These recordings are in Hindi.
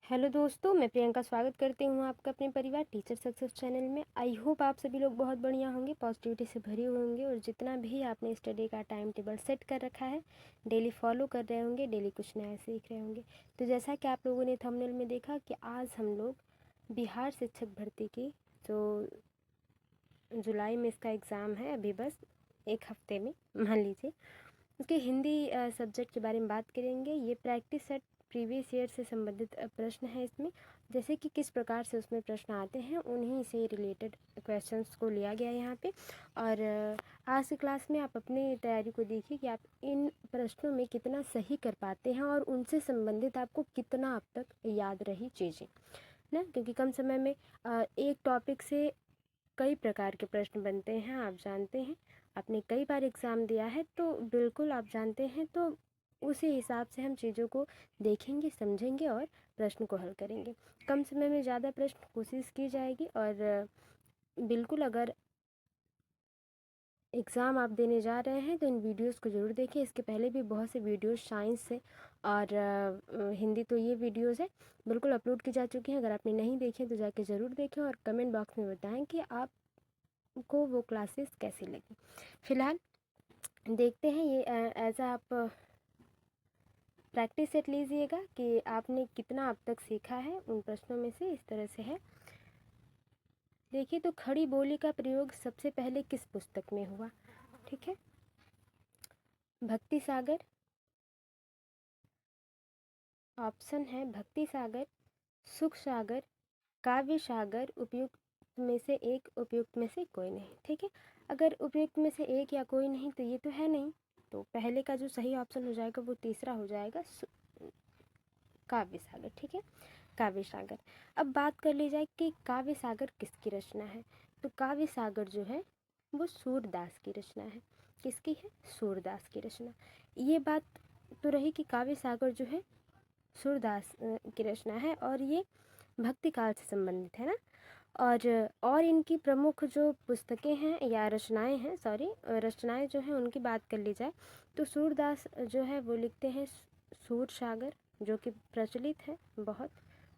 हेलो दोस्तों, मैं प्रियंका स्वागत करती हूँ आपका अपने परिवार टीचर सक्सेस चैनल में। आई होप आप सभी लोग बहुत बढ़िया होंगे, पॉजिटिविटी से भरे हुए होंगे और जितना भी आपने स्टडी का टाइम टेबल सेट कर रखा है डेली फॉलो कर रहे होंगे, डेली कुछ नया सीख रहे होंगे। तो जैसा कि आप लोगों ने थंबनेल में देखा कि आज हम लोग बिहार शिक्षक भर्ती की जो जुलाई में इसका एग्ज़ाम है, अभी बस एक हफ्ते में मान लीजिए, उसके हिंदी सब्जेक्ट के बारे में बात करेंगे। ये प्रैक्टिस सेट प्रीवियस ईयर से संबंधित प्रश्न है इसमें, जैसे कि किस प्रकार से उसमें प्रश्न आते हैं उन्हीं से रिलेटेड क्वेश्चंस को लिया गया है यहाँ पे। और आज की क्लास में आप अपनी तैयारी को देखिए कि आप इन प्रश्नों में कितना सही कर पाते हैं और उनसे संबंधित आपको कितना अब तक याद रही चीज़ें ना, क्योंकि कम समय में एक टॉपिक से कई प्रकार के प्रश्न बनते हैं, आप जानते हैं। आपने कई बार एग्ज़ाम दिया है तो बिल्कुल आप जानते हैं, तो उसी हिसाब से हम चीज़ों को देखेंगे, समझेंगे और प्रश्न को हल करेंगे। कम समय में ज़्यादा प्रश्न कोशिश की जाएगी। और बिल्कुल अगर एग्ज़ाम आप देने जा रहे हैं तो इन वीडियोस को ज़रूर देखें। इसके पहले भी बहुत से वीडियोस साइंस से और हिंदी, तो ये वीडियोस है बिल्कुल अपलोड की जा चुकी हैं। अगर आपने नहीं देखे तो जाके ज़रूर देखें और कमेंट बॉक्स में बताएं कि आपको वो क्लासेस कैसी लगी। फ़िलहाल देखते हैं ये एज आप प्रैक्टिस सेट लीजिएगा कि आपने कितना अब तक सीखा है उन प्रश्नों में से। इस तरह से है, देखिए तो खड़ी बोली का प्रयोग सबसे पहले किस पुस्तक में हुआ? ठीक है, भक्ति सागर, ऑप्शन है भक्ति सागर, सुख सागर, काव्य सागर, उपयुक्त में से एक, उपयुक्त में से कोई नहीं। ठीक है, अगर उपयुक्त में से एक या कोई नहीं तो ये तो है नहीं, तो पहले का जो सही ऑप्शन हो जाएगा वो तीसरा हो जाएगा, काव्य सागर। ठीक है, काव्य सागर। अब बात कर ली जाए कि काव्य सागर किसकी रचना है, तो काव्य सागर जो है वो सूरदास की रचना है। किसकी है? सूरदास की रचना। ये बात तो रही कि काव्य सागर जो है सूरदास की रचना है और ये भक्ति काल से संबंधित है ना। और इनकी प्रमुख जो पुस्तकें हैं या रचनाएं हैं, रचनाएं जो हैं उनकी बात कर ली जाए तो सूरदास जो है वो लिखते हैं सूर सागर, जो कि प्रचलित है बहुत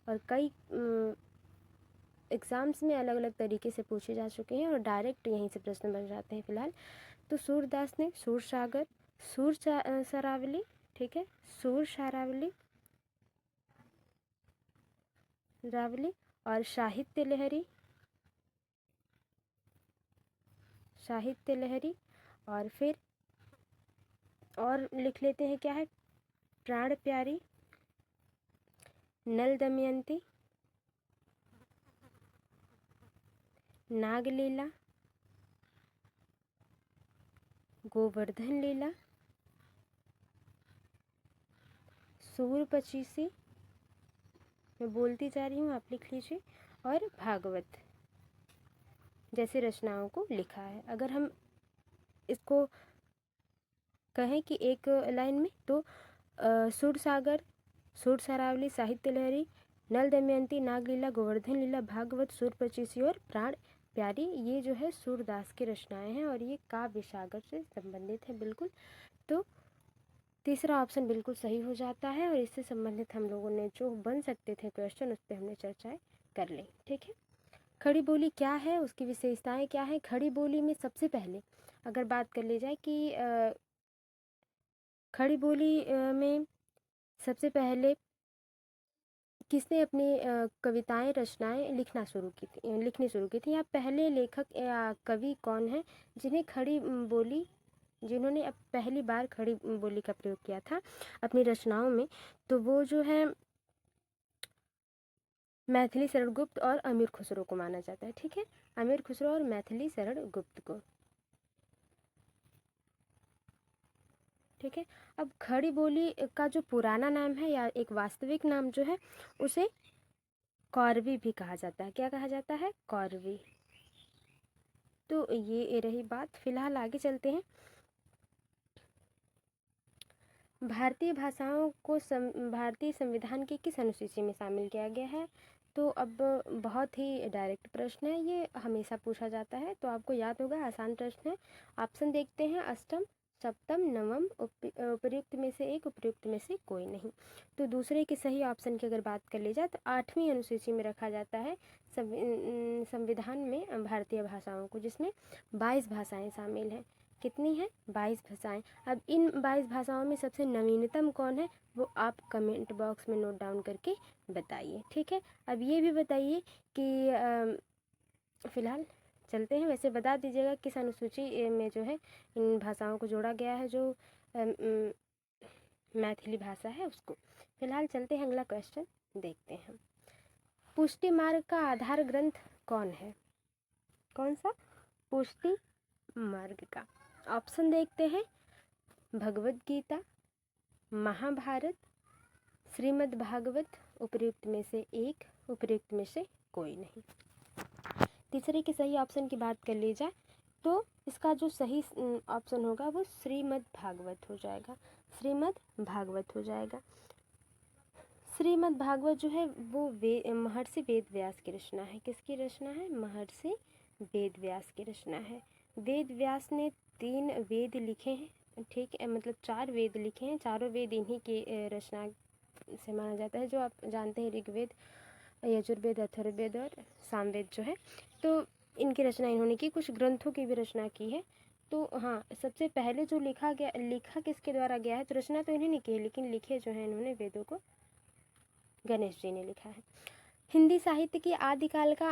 और कई एग्ज़ाम्स में अलग अलग तरीके से पूछे जा चुके हैं और डायरेक्ट यहीं से प्रश्न बन जाते हैं। फिलहाल तो सूरदास ने सूर सागर, सरावली, ठीक है, सूर सारावली रावली और साहित्य लहरी और फिर और लिख लेते हैं क्या है, प्राण प्यारी, नल दमयंती, नागलीला, गोवर्धन लीला, सूर पचीसी, मैं बोलती जा रही हूँ आप लिख लीजिए, और भागवत जैसे रचनाओं को लिखा है। अगर हम इसको कहें कि एक लाइन में तो सुर सागर, सुर सरावली, साहित्य लहरी, नल दमयंती, नागलीला, गोवर्धन लीला, भागवत, सुर पचीसी और प्राण प्यारी, ये जो है सूरदास की रचनाएं हैं और ये काव्य सागर से संबंधित है बिल्कुल। तो तीसरा ऑप्शन बिल्कुल सही हो जाता है और इससे संबंधित हम लोगों ने जो बन सकते थे क्वेश्चन उस पर हमने चर्चाएं कर ली। ठीक है, खड़ी बोली क्या है, उसकी विशेषताएं क्या है? खड़ी बोली में सबसे पहले अगर बात कर ली जाए कि खड़ी बोली में सबसे पहले किसने अपनी कविताएं, रचनाएं लिखनी शुरू की थी या पहले लेखक या कवि कौन है जिन्होंने अब पहली बार खड़ी बोली का प्रयोग किया था अपनी रचनाओं में? तो वो जो है मैथिली शरण गुप्त और अमीर खुसरो को माना जाता है। ठीक है, अमीर खुसरो और मैथिली शरण गुप्त को। ठीक है, अब खड़ी बोली का जो पुराना नाम है या एक वास्तविक नाम जो है उसे कौरवी भी कहा जाता है। क्या कहा जाता है? कौरवी। तो ये रही बात। फिलहाल आगे चलते हैं। भारतीय भाषाओं को भारतीय संविधान की किस अनुसूची में शामिल किया गया है? तो अब बहुत ही डायरेक्ट प्रश्न है, ये हमेशा पूछा जाता है तो आपको याद होगा, आसान प्रश्न है। ऑप्शन देखते हैं, अष्टम, सप्तम, नवम, उपर्युक्त में से एक, उपयुक्त में से कोई नहीं। तो दूसरे के सही ऑप्शन की अगर बात कर ली जाए तो 8वीं अनुसूची में रखा जाता है संविधान में भारतीय भाषाओं को, जिसमें 22 भाषाएं शामिल हैं। कितनी हैं? 22 भाषाएं। अब इन 22 भाषाओं में सबसे नवीनतम कौन है, वो आप कमेंट बॉक्स में नोट डाउन करके बताइए। ठीक है, अब ये भी बताइए कि फ़िलहाल चलते हैं, वैसे बता दीजिएगा किस अनुसूची में जो है इन भाषाओं को जोड़ा गया है, जो मैथिली भाषा है उसको। फिलहाल चलते हैं, अगला क्वेश्चन देखते हैं। पुष्टि मार्ग का आधार ग्रंथ कौन है? कौन सा? पुष्टि मार्ग का ऑप्शन देखते हैं। भगवद गीता, महाभारत, श्रीमद् भागवत, उपयुक्त में से एक, उपयुक्त में से कोई नहीं। तीसरे के सही ऑप्शन की बात कर ली जाए तो इसका जो सही ऑप्शन होगा वो श्रीमद् भागवत हो जाएगा। श्रीमद् भागवत हो जाएगा। श्रीमद् भागवत जो है वो महर्षि वेद व्यास की रचना है। किसकी रचना है? महर्षि वेद व्यास की रचना है। वेद व्यास ने 3 वेद लिखे हैं, ठीक है, मतलब 4 वेद लिखे हैं। चारों वेद इन्हीं की रचना से माना जाता है, जो आप जानते हैं ऋग्वेद, यजुर्वेद, अथर्ववेद और सामवेद जो है। तो इनकी रचना इन्होंने की, कुछ ग्रंथों की भी रचना की है। तो हाँ, सबसे पहले जो लिखा किसके द्वारा गया है, तो रचना तो इन्होंने की है, लेकिन लिखे जो है इन्होंने वेदों को गणेश जी ने लिखा है। हिंदी साहित्य की आदिकाल का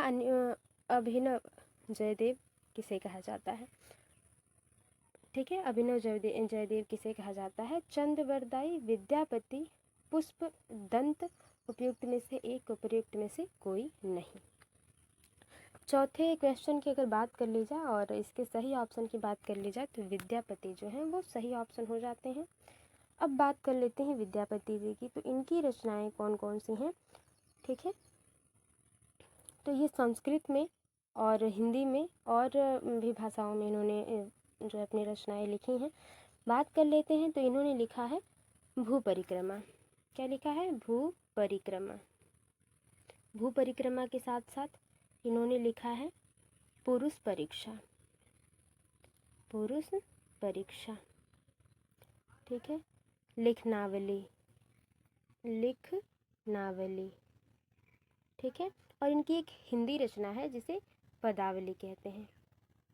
अभिनव जयदेव किसे कहा जाता है? ठीक है, अभिनव जयदेव किसे कहा जाता है? चंद्रवरदाई, विद्यापति, पुष्प दंत, उपयुक्त में से एक, उपयुक्त में से कोई नहीं। चौथे क्वेश्चन की अगर बात कर ली जाए और इसके सही ऑप्शन की बात कर ली जाए तो विद्यापति जो हैं वो सही ऑप्शन हो जाते हैं। अब बात कर लेते हैं विद्यापति जी की, तो इनकी रचनाएं कौन कौन सी हैं? ठीक है, तो ये संस्कृत में और हिंदी में और भी भाषाओं में इन्होंने जो अपनी रचनाएं लिखी हैं। बात कर लेते हैं, तो इन्होंने लिखा है भू परिक्रमा। क्या लिखा है? भू परिक्रमा। भू परिक्रमा के साथ साथ इन्होंने लिखा है पुरुष परीक्षा। पुरुष परीक्षा, ठीक है, लिखनावली। लिखनावली, ठीक है, और इनकी एक हिंदी रचना है जिसे पदावली कहते हैं।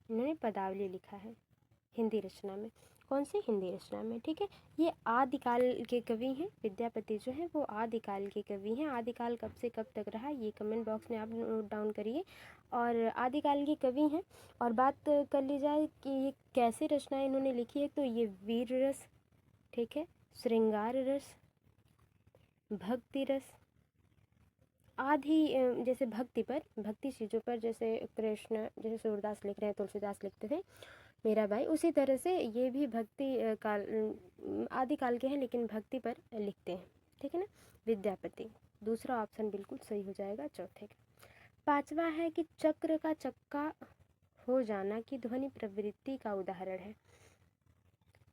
इन्होंने पदावली लिखा है हिंदी रचना में। कौन सी? हिंदी रचना में, ठीक है। ये आदिकाल के कवि हैं। विद्यापति जो है वो आदिकाल के कवि हैं। आदिकाल कब से कब तक रहा, ये कमेंट बॉक्स में आप नोट डाउन करिए। और आदिकाल के कवि हैं। और बात कर ली जाए कि ये कैसे रचनाएं इन्होंने लिखी है, तो ये वीर रस, ठीक है, श्रृंगार रस, भक्ति रस आदि, जैसे भक्ति चीज़ों पर, जैसे कृष्ण, जैसे सूरदास लिख रहे हैं, तुलसीदास लिखते थे, मीराबाई, उसी तरह से ये भी भक्ति काल आदिकाल के हैं, लेकिन भक्ति पर लिखते हैं। ठीक है ना? विद्यापति, दूसरा ऑप्शन बिल्कुल सही हो जाएगा चौथे का। पांचवा है कि चक्र का चक्का हो जाना की ध्वनि प्रवृत्ति का उदाहरण है।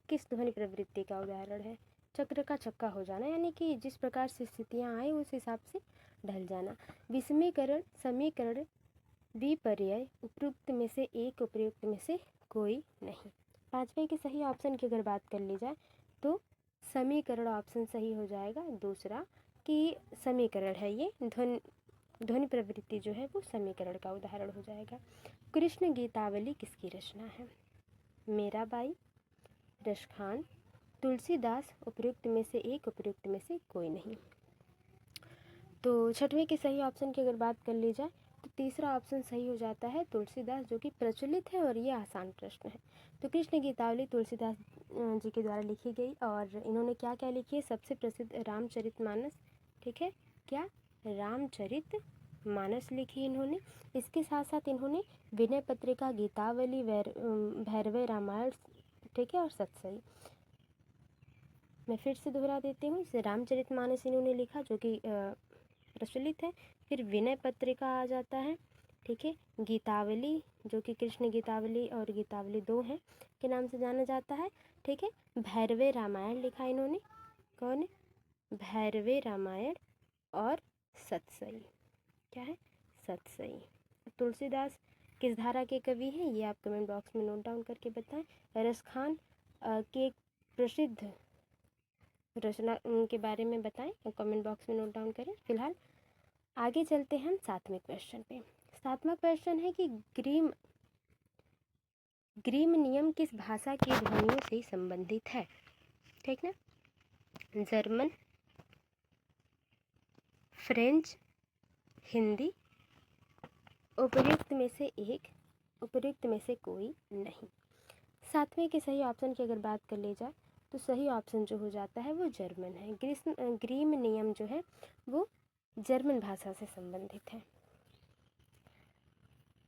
किस ध्वनि प्रवृत्ति का उदाहरण है? चक्र का चक्का हो जाना, यानी कि जिस प्रकार से स्थितियाँ आए उस हिसाब से ढल जाना। विस्मीकरण, समीकरण, विपर्यय, उपयुक्त में से एक, उपयुक्त में से कोई नहीं। पांचवे के सही ऑप्शन की अगर बात कर ली जाए तो समीकरण ऑप्शन सही हो जाएगा। दूसरा कि समीकरण है, ये ध्वनि प्रवृत्ति जो है वो समीकरण का उदाहरण हो जाएगा। कृष्ण गीतावली किसकी रचना है? मीराबाई, रसखान, तुलसीदास, उपयुक्त में से एक, उपयुक्त में से कोई नहीं। तो छठवें के सही ऑप्शन की अगर बात कर ली जाए तो तीसरा ऑप्शन सही हो जाता है तुलसीदास, जो कि प्रचलित है और ये आसान प्रश्न है। तो कृष्ण गीतावली तुलसीदास जी के द्वारा लिखी गई, और इन्होंने क्या क्या लिखी है? सबसे प्रसिद्ध रामचरितमानस, ठीक है, क्या? रामचरितमानस लिखी इन्होंने। इसके साथ साथ इन्होंने विनय पत्रिका, गीतावली, भैरव रामायण, ठीक है, और सतसई। मैं फिर से दोहरा देती हूँ, इसे रामचरितमानस इन्होंने लिखा, जो कि प्रचलित है। फिर विनय पत्रिका आ जाता है, ठीक है, गीतावली, जो कि कृष्ण गीतावली और गीतावली 2 हैं के नाम से जाना जाता है, ठीक है। भैरव रामायण लिखा इन्होंने। कौन? भैरव रामायण, और सतसई। क्या है? सतसई। तुलसीदास किस धारा के कवि हैं, ये आप कमेंट बॉक्स में नोट डाउन करके बताएं। रसखान के एक प्रसिद्ध रचना के बारे में बताएं, कमेंट बॉक्स में नोट डाउन करें। फिलहाल आगे चलते हैं हम 7वें क्वेश्चन पे। 7वां क्वेश्चन है कि ग्रीम नियम किस भाषा की ध्वनियों से संबंधित है? ठीक ना, जर्मन, फ्रेंच, हिंदी, उपर्युक्त में से एक, उपर्युक्त में से कोई नहीं। 7वें के सही ऑप्शन की अगर बात कर ली जाए तो सही ऑप्शन जो हो जाता है वो जर्मन है। ग्रीम नियम जो है वो जर्मन भाषा से संबंधित है।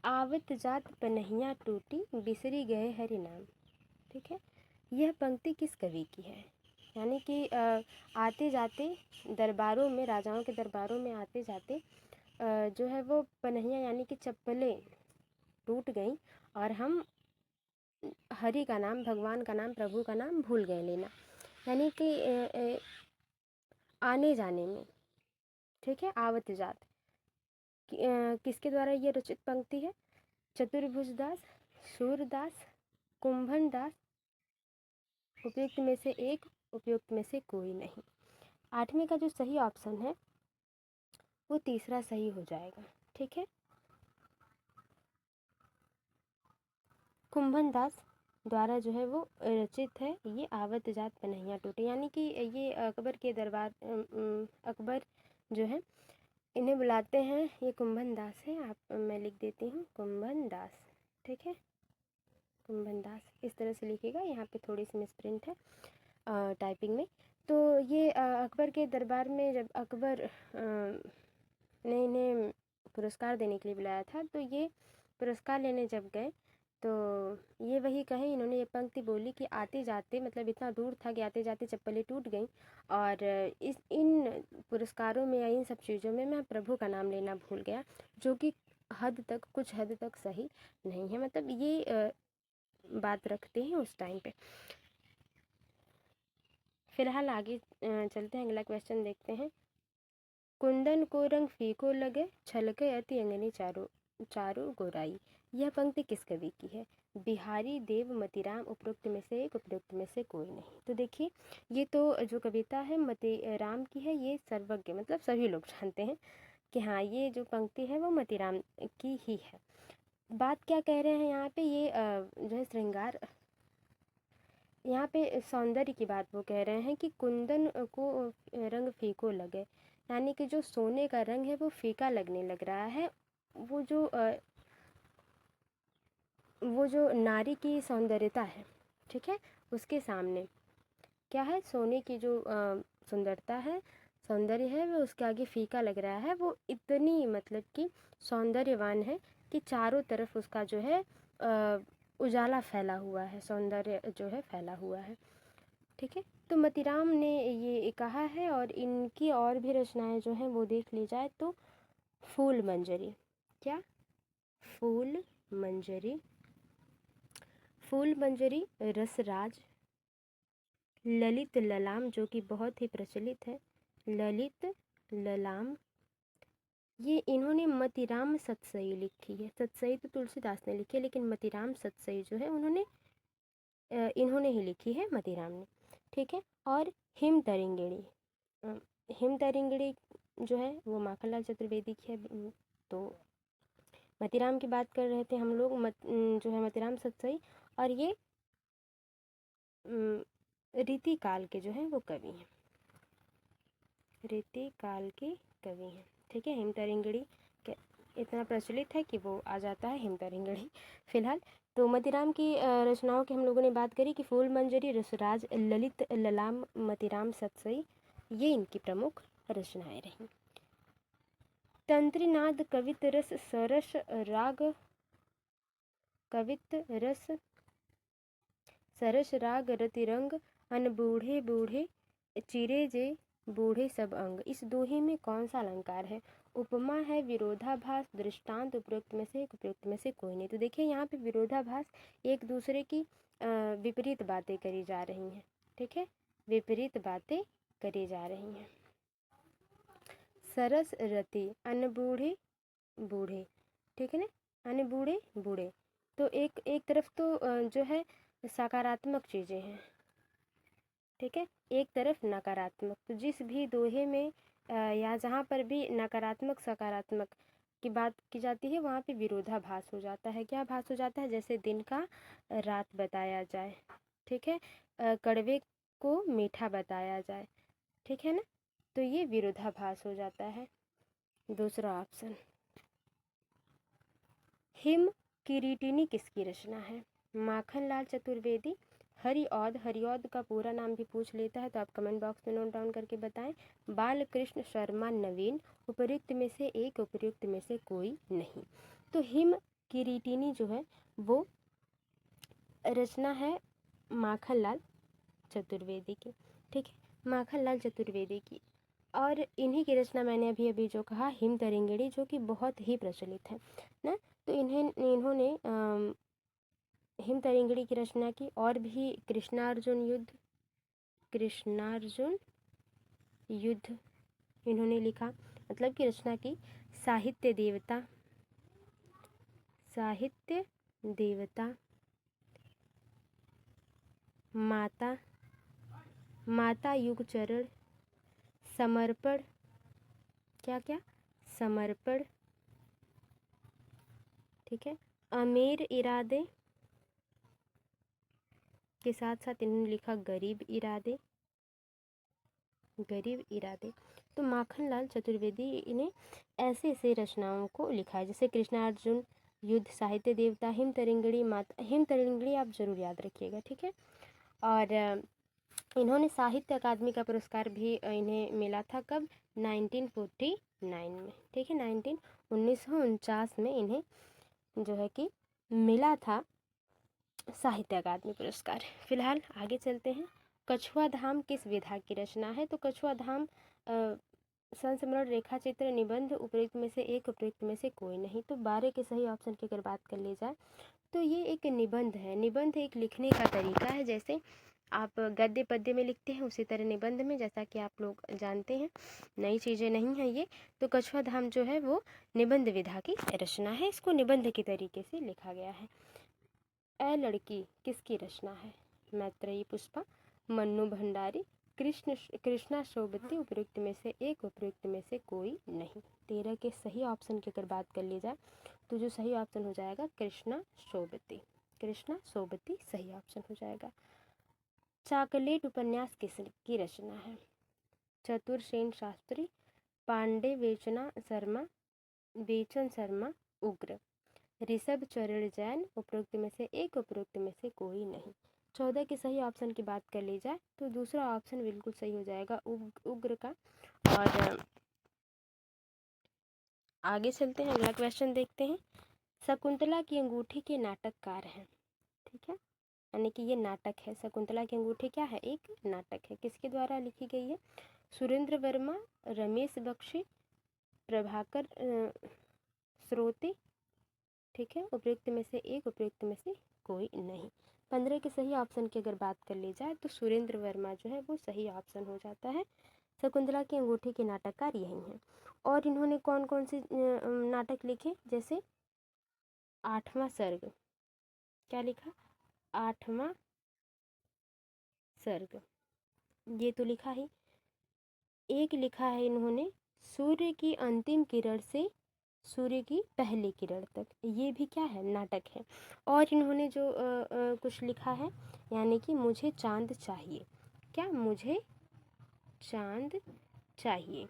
आवत जात पनहिया टूटी, बिसरी गए हरि नाम। ठीक है, यह पंक्ति किस कवि की है? यानी कि आते जाते दरबारों में, राजाओं के दरबारों में आते जाते जो है वो पनहिया यानी कि चप्पलें टूट गई और हम हरि का नाम, भगवान का नाम, प्रभु का नाम भूल गए लेना, यानी कि आने जाने में। ठीक है, आवत जात किसके द्वारा ये रचित पंक्ति है? चतुर्भुज दास, सूरदास, कुंभन दास, उपयुक्त में से एक, उपयुक्त में से कोई नहीं। 8वें का जो सही ऑप्शन है वो तीसरा सही हो जाएगा। ठीक है, कुंभन दास द्वारा जो है वो रचित है ये आवत जात पनहिया टूटे, यानी कि ये अकबर के दरबार, अकबर जो है इन्हें बुलाते हैं, ये कुंभन दास है। मैं लिख देती हूँ कुंभन दास। ठीक है, कुंभन दास इस तरह से लिखिएगा, यहाँ पे थोड़ी सी मिसप्रिंट है टाइपिंग में। तो ये अकबर के दरबार में जब अकबर ने इन्हें पुरस्कार देने के लिए बुलाया था, तो ये पुरस्कार लेने जब गए तो ये वही कहे, इन्होंने ये पंक्ति बोली कि आते जाते, मतलब इतना दूर था कि आते जाते चप्पलें टूट गई और इन पुरस्कारों में या इन सब चीज़ों में मैं प्रभु का नाम लेना भूल गया, जो कि कुछ हद तक सही नहीं है। मतलब ये बात रखते हैं उस टाइम पे। फिलहाल आगे चलते हैं, अगला क्वेश्चन देखते हैं। कुंदन को रंग फीको लगे, छलके अति अंगनी चारू चारू गोराई। यह पंक्ति किस कवि की है? बिहारी, देव, मतीराम, उपरोक्त में से एक, उपरोक्त में से कोई नहीं। तो देखिए, ये तो जो कविता है मतीराम की है, ये सर्वज्ञ मतलब सभी लोग जानते हैं कि हाँ ये जो पंक्ति है वो मतीराम की ही है। बात क्या कह रहे हैं यहाँ पे, ये जो है श्रृंगार, यहाँ पे सौंदर्य की बात वो कह रहे हैं कि कुंदन को रंग फीको लगे, यानी कि जो सोने का रंग है वो फीका लगने लग रहा है। वो जो नारी की सौंदर्यता है, ठीक है, उसके सामने क्या है, सोने की जो सुंदरता है, सौंदर्य है, वो उसके आगे फीका लग रहा है। वो इतनी मतलब कि सौंदर्यवान है कि चारों तरफ उसका जो है उजाला फैला हुआ है, सौंदर्य जो है फैला हुआ है। ठीक है, तो मतीराम ने ये कहा है। और इनकी और भी रचनाएं जो हैं वो देख ली जाए तो फूल मंजरी, क्या, फूल मंजरी, फूल मंजरी, रसराज, ललित ललाम जो कि बहुत ही प्रचलित है, ललित ललाम, ये इन्होंने मतीराम सतसई लिखी है। सतसई तो तुलसीदास ने लिखी है, लेकिन मतीराम सतसई जो है इन्होंने ही लिखी है, मतीराम ने। ठीक है, और हिम तरिंगिणी, हिम तरिंगिणी जो है वो माखनलाल चतुर्वेदी की है। तो मतीराम की बात कर रहे थे हम लोग, जो है मतीराम सतसई, और ये रीति काल के जो हैं वो कवि हैं, रीति काल के कवि हैं। ठीक है, हिमतरिंगड़ी इतना प्रचलित है कि वो आ जाता है हिमतरिंगड़ी। फिलहाल तो मतीराम की रचनाओं की हम लोगों ने बात करी कि फूल मंजरी, रसराज, ललित ललाम, मतीराम सतसई, ये इनकी प्रमुख रचनाएं रहीं। तंत्रीनाद कवित रस सरस राग, कवित रस सरस राग रतिरंग, अन बूढ़े बूढ़े चिरे जे बूढ़े सब अंग। इस दोहे में कौन सा अलंकार है? उपमा है, विरोधाभास, दृष्टांत, उपरोक्त में से एक, उपरोक्त में से कोई नहीं। तो देखिए यहाँ पे विरोधाभास, एक दूसरे की विपरीत बातें करी जा रही हैं। ठीक है, विपरीत बातें करी जा रही हैं। सरस रति, अन बूढ़े बूढ़े, ठीक है ना, अन बूढ़े बूढ़े। तो एक तरफ तो जो है सकारात्मक चीज़ें हैं, ठीक है, एक तरफ नकारात्मक। तो जिस भी दोहे में या जहाँ पर भी नकारात्मक सकारात्मक की बात की जाती है वहाँ पे विरोधाभास हो जाता है। क्या भास हो जाता है? जैसे दिन का रात बताया जाए, ठीक है, कड़वे को मीठा बताया जाए, ठीक है ना, तो ये विरोधाभास हो जाता है। दूसरा ऑप्शन, हिम किरीटिनी किसकी रचना है? माखनलाल चतुर्वेदी। हरिऔध, हरिऔध का पूरा नाम भी पूछ लेता है तो आप कमेंट बॉक्स में नोट डाउन करके बताएं। बालकृष्ण शर्मा नवीन। उपर्युक्त में से एक, उपर्युक्त में से कोई नहीं। तो हिम किरीटिनी जो है वो रचना है माखनलाल चतुर्वेदी की, ठीक है, माखनलाल चतुर्वेदी की। और इन्हीं की रचना मैंने अभी अभी जो कहा हिम तरिंगिणी, जो कि बहुत ही प्रचलित है ना, तो इन्होंने हिम तरिंगिणी की रचना की। और भी कृष्णार्जुन युद्ध इन्होंने लिखा, मतलब की रचना की। साहित्य देवता, माता युग चरण, समर्पण, क्या क्या, समर्पण, ठीक है, अमीर इरादे के साथ साथ इन्होंने लिखा गरीब इरादे। तो माखनलाल चतुर्वेदी ने ऐसे ऐसे रचनाओं को लिखा है, जैसे कृष्णार्जुन युद्ध, साहित्य देवता, हिम तरिंगिणी आप जरूर याद रखिएगा, ठीक है। और इन्होंने साहित्य अकादमी का पुरस्कार भी इन्हें मिला था, कब? 1949 में, ठीक है, 1949 में इन्हें जो है कि मिला था साहित्य अकादमी पुरस्कार। फिलहाल आगे चलते हैं। कछुआ धाम किस विधा की रचना है? तो कछुआ धाम संस्मरण, रेखा चित्र, निबंध, उपयुक्त में से एक, उपयुक्त में से कोई नहीं। तो 12 के सही ऑप्शन की अगर बात कर ली जाए तो ये एक निबंध है। निबंध एक लिखने का तरीका है, जैसे आप गद्य पद्य में लिखते हैं उसी तरह निबंध में, जैसा कि आप लोग जानते हैं, नई चीज़ें नहीं है ये। तो कछुआ धाम जो है वो निबंध विधा की रचना है, इसको निबंध के तरीके से लिखा गया है। ए लड़की किसकी रचना है? मैत्रेयी पुष्पा, मन्नू भंडारी, कृष्णा शोभती। उपयुक्त में से एक, उपयुक्त में से कोई नहीं। 13 के सही ऑप्शन की अगर बात कर ली जाए तो जो सही ऑप्शन हो जाएगा कृष्णा शोभती सही ऑप्शन हो जाएगा। चाकलेट उपन्यास किसकी रचना है? चतुरसेन शास्त्री, पांडे बेचन शर्मा, उग्र, ऋषभ चरण जैन। उपरोक्त में से एक, उपरोक्त में से कोई नहीं। 14 के सही ऑप्शन की बात कर ली जाए तो दूसरा ऑप्शन बिल्कुल सही हो जाएगा, उग्र का। और आगे चलते हैं, अगला क्वेश्चन देखते हैं। शकुंतला की अंगूठी के नाटककार हैं, ठीक है, यानी कि ये नाटक है। शकुंतला की अंगूठी क्या है? एक नाटक है। किसके द्वारा लिखी गई है? सुरेंद्र वर्मा, रमेश बख्शी, प्रभाकर स्रोते, ठीक है, उपयुक्त में से एक, उपयुक्त में से कोई नहीं। 15 के सही ऑप्शन की अगर बात कर ली जाए तो सुरेंद्र वर्मा जो है वो सही ऑप्शन हो जाता है। शकुंतला की अंगूठी के नाटककार यही हैं। और इन्होंने कौन कौन से नाटक लिखे? जैसे 8वां सर्ग, क्या लिखा? 8वां सर्ग, ये तो लिखा ही। एक लिखा है इन्होंने सूर्य की अंतिम किरण से सूर्य की पहली किरण तक, ये भी क्या है? नाटक है। और इन्होंने जो कुछ लिखा है, यानी कि मुझे चांद चाहिए, क्या? मुझे चांद चाहिए,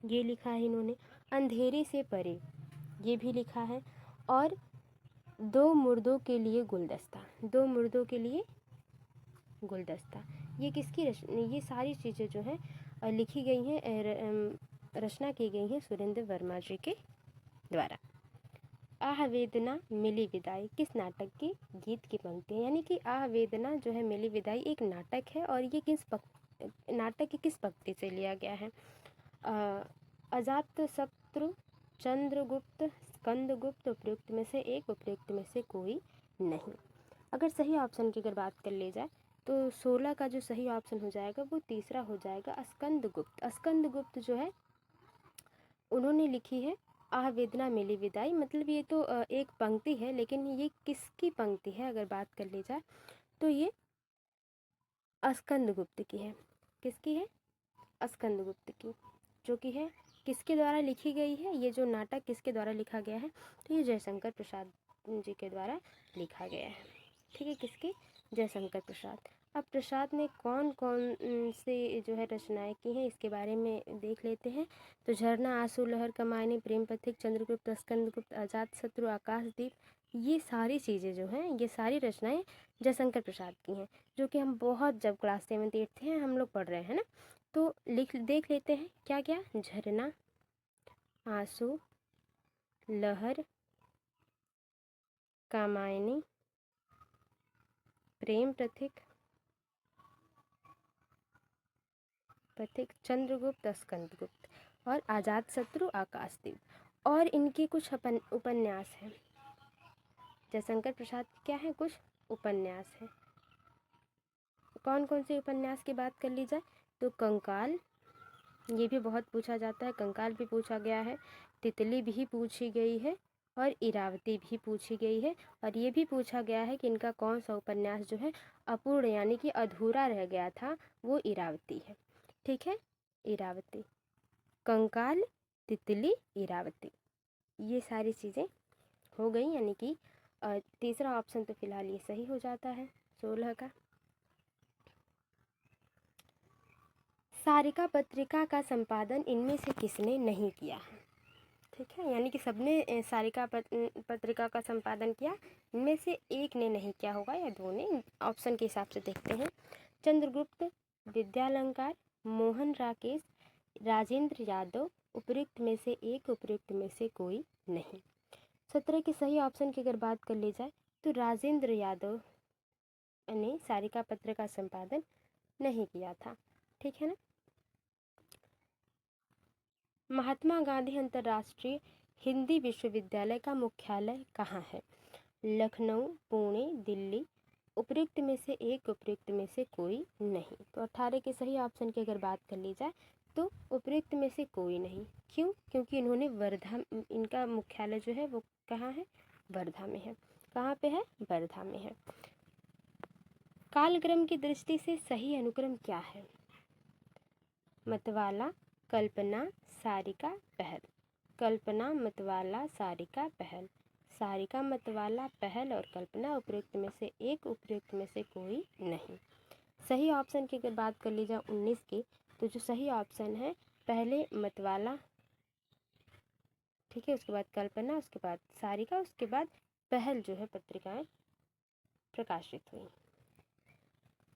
ये लिखा है इन्होंने। अंधेरे से परे, ये भी लिखा है। और दो मुर्दों के लिए गुलदस्ता, ये किसकी ये सारी चीज़ें जो हैं लिखी गई हैं, रचना की गई हैं सुरेंद्र वर्मा जी के द्वारा। आह वेदना मिली विदाई किस नाटक की गीत की पंक्ति है? यानी कि आह वेदना जो है मिली विदाई एक नाटक है, और ये नाटक की किस पंक्ति से लिया गया है? अजात शत्रु, चंद्रगुप्त, स्कंदगुप्त। उपयुक्त में से एक, उपयुक्त में से कोई नहीं। अगर सही ऑप्शन की अगर बात कर ली जाए तो 16 का जो सही ऑप्शन हो जाएगा वो तीसरा हो जाएगा, स्कंदगुप्त। स्कंदगुप्त जो है उन्होंने लिखी है आह वेदना मिली विदाई। मतलब ये तो एक पंक्ति है, लेकिन ये किसकी पंक्ति है अगर बात कर ली जाए तो ये स्कंदगुप्त की है। किसकी है? स्कंदगुप्त की, जो कि है किसके द्वारा लिखी गई है? ये जो नाटक किसके द्वारा लिखा गया है? तो ये जयशंकर प्रसाद जी के द्वारा लिखा गया है। ठीक है, किसकी? जयशंकर प्रसाद। अब प्रसाद ने कौन कौन से जो है रचनाएं की हैं इसके बारे में देख लेते हैं। तो झरना, आंसू, लहर, कमायनी, प्रेम पथिक, चंद्रगुप्त, स्कंदगुप्त, अजातशत्रु, आकाशदीप, ये सारी चीज़ें जो हैं, ये सारी रचनाएं जयशंकर प्रसाद की हैं, जो कि हम बहुत जब क्लास 7th 8th हैं हम लोग पढ़ रहे हैं ना। तो देख लेते हैं क्या क्या। झरना, आंसू, लहर, कामायनी, प्रेम पथिक, चंद्रगुप्त, स्कंदगुप्त और अजातशत्रु, आकाशदीप। और इनके कुछ उपन्यास हैं। जयशंकर प्रसाद के क्या है? कुछ उपन्यास हैं। कौन कौन से उपन्यास की बात कर ली जाए तो कंकाल, ये भी बहुत पूछा जाता है, कंकाल भी पूछा गया है, तितली भी पूछी गई है और इरावती भी पूछी गई है। और ये भी पूछा गया है कि इनका कौन सा उपन्यास जो है अपूर्ण यानी कि अधूरा रह गया था, वो इरावती है। ठीक है, इरावती, कंकाल, तितली, इरावती, ये सारी चीज़ें हो गई, यानी कि तीसरा ऑप्शन तो फिलहाल ये सही हो जाता है 16 का। सारिका पत्रिका का संपादन इनमें से किसने नहीं किया है? ठीक है, यानी कि सबने सारिका पत्रिका का संपादन किया, इनमें से एक ने नहीं किया होगा या दो ने। ऑप्शन के हिसाब से देखते हैं। चंद्रगुप्त, विद्यालंकार, मोहन राकेश, राजेंद्र यादव, उपयुक्त में से एक, उपयुक्त में से कोई नहीं। 17 के सही ऑप्शन की अगर बात कर ली जाए तो राजेंद्र यादव ने सारिका पत्र का संपादन नहीं किया था। ठीक है ना। महात्मा गांधी अंतर्राष्ट्रीय हिंदी विश्वविद्यालय का मुख्यालय कहाँ है? लखनऊ, पुणे, दिल्ली, उपयुक्त में से एक, उपयुक्त में से कोई नहीं। तो 18 के सही ऑप्शन की अगर बात कर ली जाए तो उपयुक्त में से कोई नहीं। क्यों? क्योंकि इन्होंने वर्धा, इनका मुख्यालय जो है वो कहाँ है? वर्धा में है। कहाँ पे है? वर्धा में है। कालक्रम की दृष्टि से सही अनुक्रम क्या है? मतवाला, कल्पना, सारिका, पहल। कल्पना, मतवाला, सारिका, पहल। सारिका, मतवाला, पहल और कल्पना, उपयुक्त में से एक, उपयुक्त में से कोई नहीं। सही ऑप्शन की अगर बात कर ली जाए 19 की, तो जो सही ऑप्शन है पहले मतवाला, ठीक है, उसके बाद कल्पना, उसके बाद सारिका, उसके बाद पहल जो है पत्रिकाएं प्रकाशित हुई।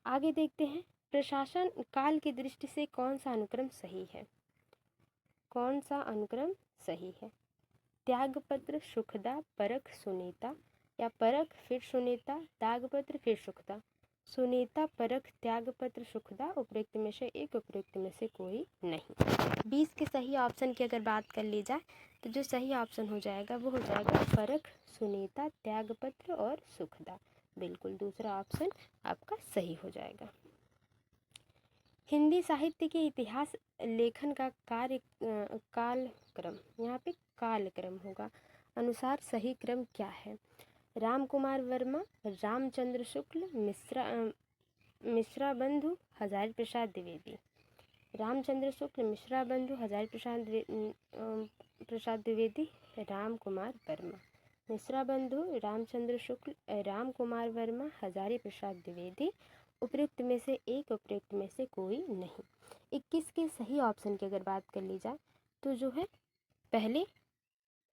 आगे देखते हैं, प्रशासन काल की दृष्टि से कौन सा अनुक्रम सही है? कौन सा अनुक्रम सही है? त्यागपत्र, सुखदा, परख, सुनीता, या परख फिर सुनीता, त्यागपत्र फिर सुखदा। सुनीता, परख, त्यागपत्र, सुखदा, उपयुक्त में से एक, उपयुक्त में से कोई नहीं। 20 के सही ऑप्शन की अगर बात कर ली जाए तो जो सही ऑप्शन हो जाएगा वो हो जाएगा परख, सुनीता, त्यागपत्र और सुखदा। बिल्कुल दूसरा ऑप्शन आपका सही हो जाएगा। हिंदी साहित्य के इतिहास लेखन का कालक्रम, यहाँ पे कालक्रम होगा, अनुसार सही क्रम क्या है? राम कुमार वर्मा, रामचंद्र शुक्ल, मिश्रा बंधु, हजारी प्रसाद द्विवेदी। रामचंद्र शुक्ल, मिश्रा बंधु, हजारी प्रसाद द्विवेदी, राम कुमार वर्मा। मिश्रा बंधु, रामचंद्र शुक्ल, राम कुमार वर्मा, हजारी प्रसाद द्विवेदी, उपयुक्त में से एक, उपयुक्त में से कोई नहीं। 21 के सही ऑप्शन की अगर बात कर ली जाए तो जो है पहले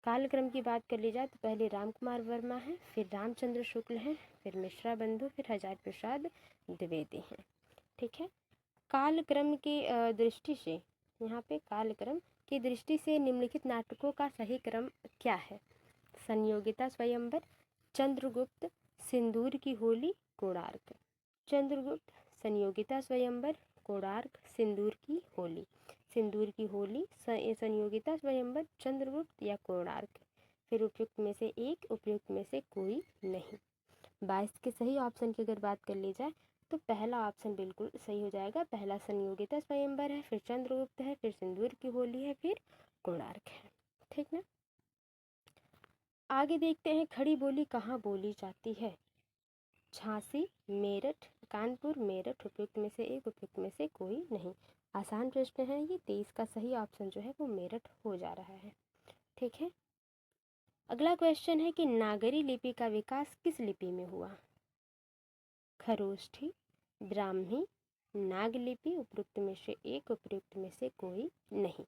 कालक्रम की बात कर ली जाए तो पहले राम कुमार वर्मा है, फिर रामचंद्र शुक्ल हैं, फिर मिश्रा बंधु, फिर हजारी प्रसाद द्विवेदी हैं। ठीक है। कालक्रम की दृष्टि से, यहाँ पे कालक्रम की दृष्टि से निम्नलिखित नाटकों का सही क्रम क्या है? संयोगिता स्वयंवर, चंद्रगुप्त, सिंदूर की होली, कोणार्क। चंद्रगुप्त, संयोगिता स्वयंवर, कोणार्क, सिंदूर की होली। सिंदूर की होली, संयोगिता स्वयंवर, चंद्रगुप्त या कोणार्क। फिर उपयुक्त में से एक, उपयुक्त में से कोई नहीं। 22 के सही ऑप्शन की अगर बात कर ली जाए तो पहला ऑप्शन बिल्कुल सही हो जाएगा। पहला संयोगिता स्वयंवर है, फिर चंद्रगुप्त है, फिर सिंदूर की होली है, फिर कोणार्क है। ठीक ना। आगे देखते हैं, खड़ी बोली कहाँ बोली जाती है? झांसी, मेरठ, कानपुर, मेरठ उपयुक्त में से एक, उपयुक्त में से कोई नहीं। आसान प्रश्न है ये, 23 का सही ऑप्शन जो है वो मेरठ हो जा रहा है। ठीक है, अगला क्वेश्चन है कि नागरी लिपि का विकास किस लिपि में हुआ? खरोष्ठी, ब्राह्मी, नागलिपि, उपयुक्त में से एक, उपयुक्त में से कोई नहीं।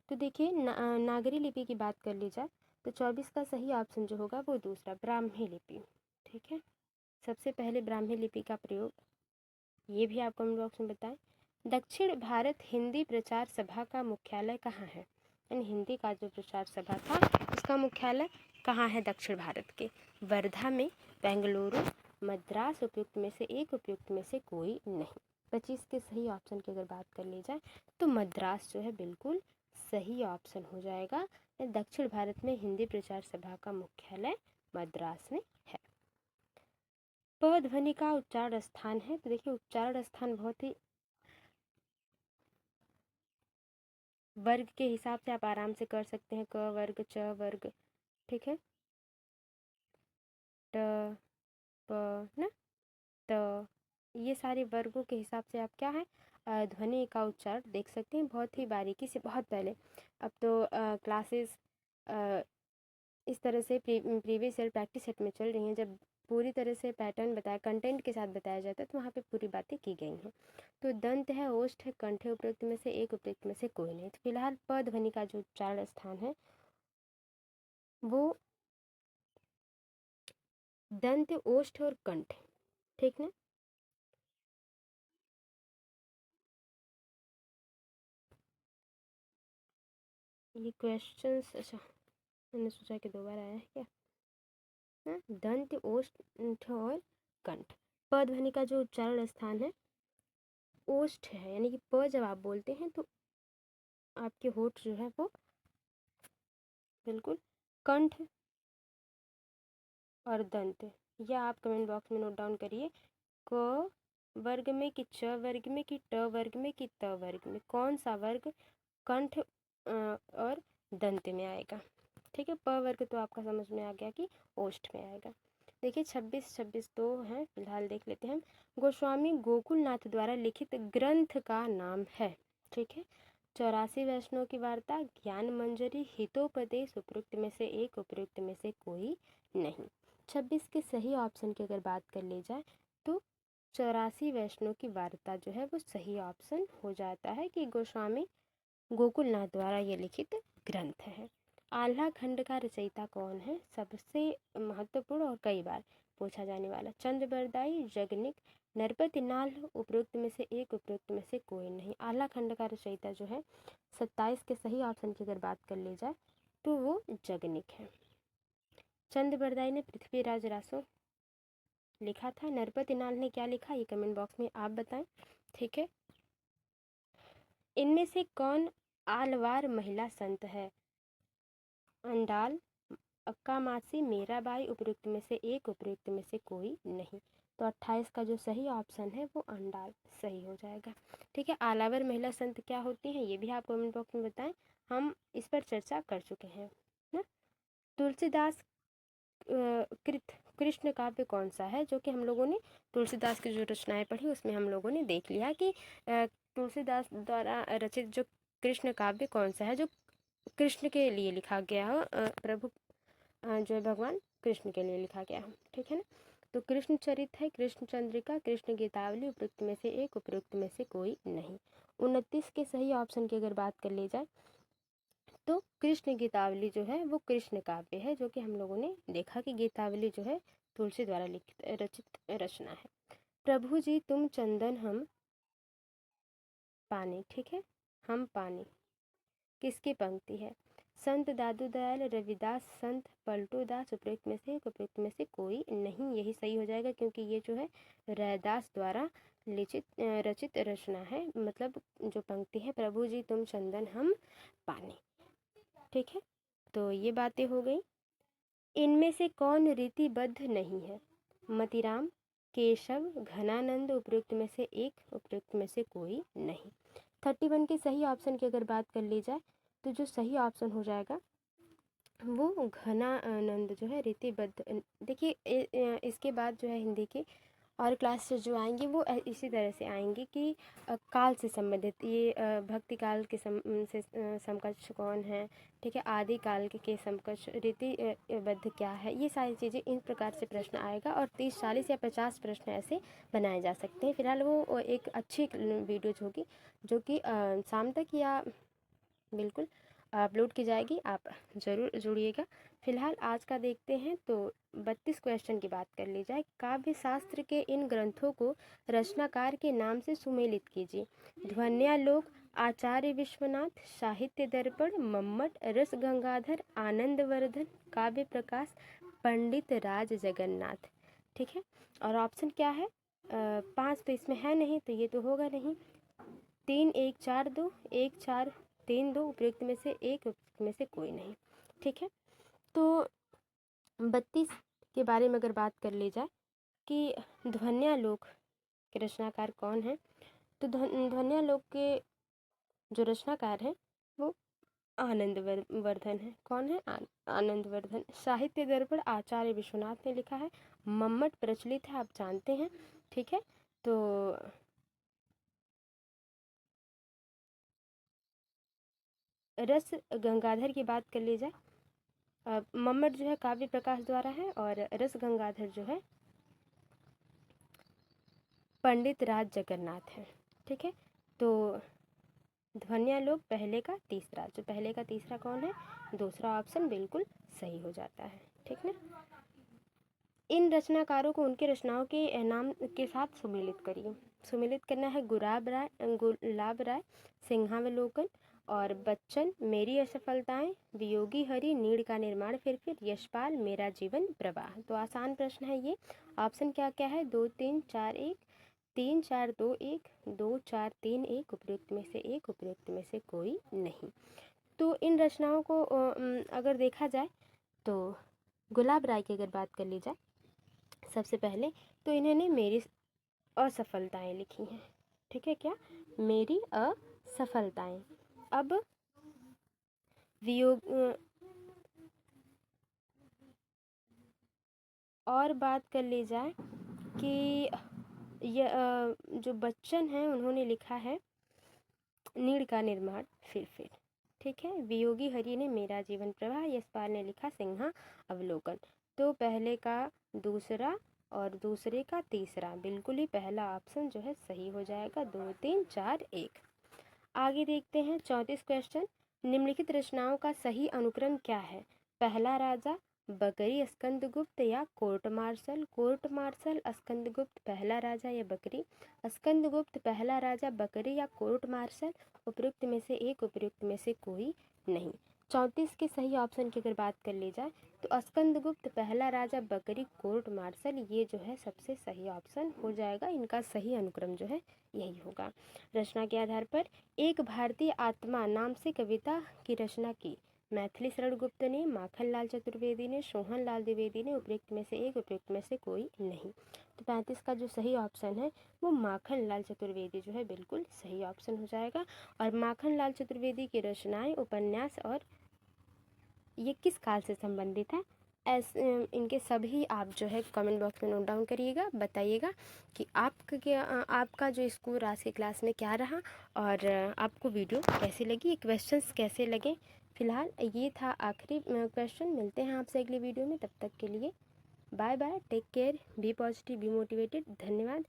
तो देखिए नागरी लिपि की बात कर ली जाए तो 24 का सही ऑप्शन जो होगा वो दूसरा, ब्राह्मी लिपि। ठीक है, सबसे पहले ब्राह्मी लिपि का प्रयोग, ये भी आप कमेंट बॉक्स में बताएं। दक्षिण भारत हिंदी प्रचार सभा का मुख्यालय कहाँ है? यानी हिंदी का जो प्रचार सभा था उसका मुख्यालय कहाँ है दक्षिण भारत के? वर्धा में, बेंगलुरु, मद्रास, उपयुक्त में से एक, उपयुक्त में से कोई नहीं। 25 के सही ऑप्शन की अगर बात कर ली जाए तो मद्रास जो है बिल्कुल सही ऑप्शन हो जाएगा। दक्षिण भारत में हिंदी प्रचार सभा का मुख्यालय मद्रास में है। प ध्वनि का उच्चारण स्थान है, तो देखिए उच्चारण स्थान बहुत ही वर्ग के हिसाब से आप आराम से कर सकते हैं, क वर्ग, च वर्ग, ठीक है, ट, प, न, त, ये सारे वर्गों के हिसाब से आप क्या है ध्वनि का उच्चारण देख सकते हैं बहुत ही बारीकी से। बहुत पहले, अब तो क्लासेस इस तरह से प्रीवियस ईयर प्रैक्टिस सेट में चल रही हैं, जब पूरी तरह से पैटर्न बताया, कंटेंट के साथ बताया जाता है तो वहाँ पे पूरी बातें की गई हैं। तो दंत है, ओष्ठ है, कंठ है, उपयुक्त में से एक, उपयुक्त में से कोई नहीं। तो फिलहाल प ध्वनि का जो उच्चारण स्थान है वो दंत, ओष्ठ और कंठ, ठीक ना। ये क्वेश्चंस, अच्छा मैंने सोचा कि 2 बार आया है क्या। हाँ, दंत, ओष्ठ और कंठ। प ध्वनि का जो उच्चारण स्थान है ओष्ठ है, यानी कि प जब आप बोलते हैं तो आपके होठ जो है वो बिल्कुल कंठ और दंत, या आप कमेंट बॉक्स में नोट डाउन करिए, क वर्ग में कि च वर्ग में कि ट वर्ग में कि त वर्ग में, कौन सा वर्ग कंठ और दंत में आएगा। ठीक है, प वर्ग तो आपका समझ में आ गया कि ओष्ठ में आएगा। देखिए 26 तो हैं, फिलहाल देख लेते हैं। गोस्वामी गोकुलनाथ द्वारा लिखित ग्रंथ का नाम है, ठीक है। 84 वैष्णव की वार्ता, ज्ञान मंजरी, हितोपदेश, उपयुक्त में से एक, उपयुक्त में से कोई नहीं। 26 के सही ऑप्शन की अगर बात कर ली जाए तो 84 वैष्णव की वार्ता जो है वो सही ऑप्शन हो जाता है कि गोस्वामी गोकुलनाथ द्वारा ये लिखित ग्रंथ है। आल्हा खंड का रचयिता कौन है? सबसे महत्वपूर्ण और कई बार पूछा जाने वाला, चंद्रबरदाई, जगनिक, नरपतिनाल, उपयुक्त में से एक, उपयुक्त में से कोई नहीं। आल्हा खंड का रचयिता जो है 27 के सही ऑप्शन की अगर बात कर ली जाए तो वो जगनिक है। चंद्रबरदाई ने पृथ्वीराज रासो लिखा था, नरपतिनाल ने क्या लिखा ये कमेंट बॉक्स में आप बताएं, ठीक है। इनमें से कौन आलवार महिला संत है? अंडाल, अक्कामासी, मीराबाई, उपयुक्त में से एक, उपयुक्त में से कोई नहीं। तो 28 का जो सही ऑप्शन है वो अंडाल सही हो जाएगा। ठीक है, आलावर महिला संत क्या होती हैं ये भी आप कमेंट बॉक्स में बताएं, हम इस पर चर्चा कर चुके हैं ना। तुलसीदास कृत कृष्ण काव्य कौन सा है? जो कि हम लोगों ने तुलसीदास की जो रचनाएं पढ़ी उसमें हम लोगों ने देख लिया कि तुलसीदास द्वारा रचित जो कृष्ण काव्य कौन सा है, जो कृष्ण के लिए लिखा गया हो, प्रभु जो भगवान कृष्ण के लिए लिखा गया हो, ठीक है ना। तो कृष्ण चरित है, कृष्ण चंद्रिका, कृष्ण गीतावली, उपयुक्त में से एक, उपयुक्त में से कोई नहीं। 29 के सही ऑप्शन की अगर बात कर ली जाए तो कृष्ण गीतावली जो है वो कृष्ण काव्य है, जो कि हम लोगों ने देखा कि गीतावली जो है तुलसी द्वारा लिखित रचित रचना है। प्रभु जी तुम चंदन हम पानी, ठीक है, हम पानी किसकी पंक्ति है? संत दादू दयाल, रविदास, संत पलटू दास, उपयुक्त में से एक, उपयुक्त में से कोई नहीं। यही सही हो जाएगा क्योंकि ये जो है रैदास द्वारा रचित रचना है, मतलब जो पंक्ति है, प्रभु जी तुम चंदन हम पानी, ठीक है। तो ये बातें हो गई। इनमें से कौन रीतिबद्ध नहीं है? मतिराम, केशव, घनानंद, उपयुक्त में से एक, उपयुक्त में से कोई नहीं। 31 के सही ऑप्शन की अगर बात कर ली जाए तो जो सही ऑप्शन हो जाएगा वो घना आनंद जो है रीतिबद्ध। देखिए इसके बाद जो है हिंदी की और क्लासेस जो आएंगी वो इसी तरह से आएंगी कि काल से संबंधित, ये भक्ति काल के से समकक्ष कौन है, ठीक है, आदि काल के समकक्ष रीतिबद्ध क्या है, ये सारी चीज़ें इन प्रकार से प्रश्न आएगा। और 30, 40 या 50 प्रश्न ऐसे बनाए जा सकते हैं। फिलहाल वो एक अच्छी वीडियोज होगी जो कि शाम तक या बिल्कुल अपलोड की जाएगी, आप ज़रूर जुड़िएगा। फिलहाल आज का देखते हैं तो 32 क्वेश्चन की बात कर ली जाए। काव्य शास्त्र के इन ग्रंथों को रचनाकार के नाम से सुमेलित कीजिए। ध्वन्यालोक, आचार्य विश्वनाथ, साहित्य दर्पण, मम्मट, रस गंगाधर, आनंदवर्धन, काव्य प्रकाश, पंडित राज जगन्नाथ। ठीक है, और ऑप्शन क्या है? 5 तो इसमें है नहीं, तो ये तो होगा नहीं। 3, 1, 4, 2, 1, 4, 3, 2, उपयुक्त में से एक, उपयुक्त में से कोई नहीं। ठीक है, तो 32 के बारे में अगर बात कर ली जाए कि ध्वन्यालोक के रचनाकार कौन है, तो ध्वन्यालोक के जो रचनाकार हैं वो आनंदवर्धन है। कौन है? आनंदवर्धन। साहित्य दर्पण आचार्य विश्वनाथ ने लिखा है। मम्मट प्रचलित है, आप जानते हैं। ठीक है, तो रस गंगाधर की बात कर ली जाए, मम्मट जो है काव्य प्रकाश द्वारा है, और रस गंगाधर जो है पंडित राज जगन्नाथ है। ठीक है, तो ध्वन्यालोक पहले का तीसरा, जो पहले का तीसरा कौन है? दूसरा ऑप्शन बिल्कुल सही हो जाता है। ठीक ना? इन रचनाकारों को उनके रचनाओं के नाम के साथ सुमेलित करिए। सुमेलित करना है गुलाब राय, सिंहावलोकन और बच्चन, मेरी असफलताएं, वियोगी हरि, नीड़ का निर्माण, फिर यशपाल, मेरा जीवन प्रवाह। तो आसान प्रश्न है ये। ऑप्शन क्या क्या है? 2, 3, 4, 1, 3, 4, 2, 1, 2, 4, 3, 1, उपयुक्त में से एक, उपयुक्त में से कोई नहीं। तो इन रचनाओं को अगर देखा जाए तो गुलाब राय की अगर बात कर ली जाए सबसे पहले, तो इन्होंने मेरी असफलताएं लिखी हैं। ठीक है, क्या? मेरी असफलताएं। अब वियोग और बात कर ली जाए कि जो बच्चन हैं उन्होंने लिखा है नीड़ का निर्माण, फिर। ठीक है, वियोगी हरि ने मेरा जीवन प्रवाह, यशपाल ने लिखा सिंहा अवलोकन। तो पहले का दूसरा और दूसरे का तीसरा, बिल्कुल ही पहला ऑप्शन जो है सही हो जाएगा। 2, 3, 4, 1। आगे देखते हैं 34 क्वेश्चन। निम्नलिखित रचनाओं का सही अनुक्रम क्या है? पहला राजा, बकरी, स्कंदगुप्त या court martial? Court martial, Skandagupta, Pehla Raja या बकरी? स्कंदगुप्त, पहला राजा, बकरी या कोर्ट मार्शल? उपयुक्त में से एक, उपयुक्त में से कोई नहीं। 34 के सही ऑप्शन की अगर बात कर ली जाए तो स्कंदगुप्त, पहला राजा, बकरी, कोर्ट मार्शल, ये जो है सबसे सही ऑप्शन हो जाएगा। इनका सही अनुक्रम जो है यही होगा। रचना के आधार पर एक भारतीय आत्मा नाम से कविता की रचना की। मैथिली शरण गुप्त ने, माखन लाल चतुर्वेदी ने, सोहन लाल द्विवेदी ने, उपयुक्त में से एक, उपयुक्त में से कोई नहीं। तो 35 का जो सही ऑप्शन है वो माखन लाल चतुर्वेदी जो है बिल्कुल सही ऑप्शन हो जाएगा। और माखन लाल चतुर्वेदी की रचनाएं, उपन्यास और ये किस काल से संबंधित है, इनके सभी आप जो है कमेंट बॉक्स में नोट डाउन करिएगा, बताइएगा कि आपका जो स्कोर आज की क्लास में क्या रहा और आपको वीडियो कैसी लगी, क्वेश्चंस कैसे लगे। फिलहाल ये था आखिरी क्वेश्चन। मिलते हैं आपसे अगली वीडियो में, तब तक के लिए bye bye, take care, be positive, be motivated. धन्यवाद।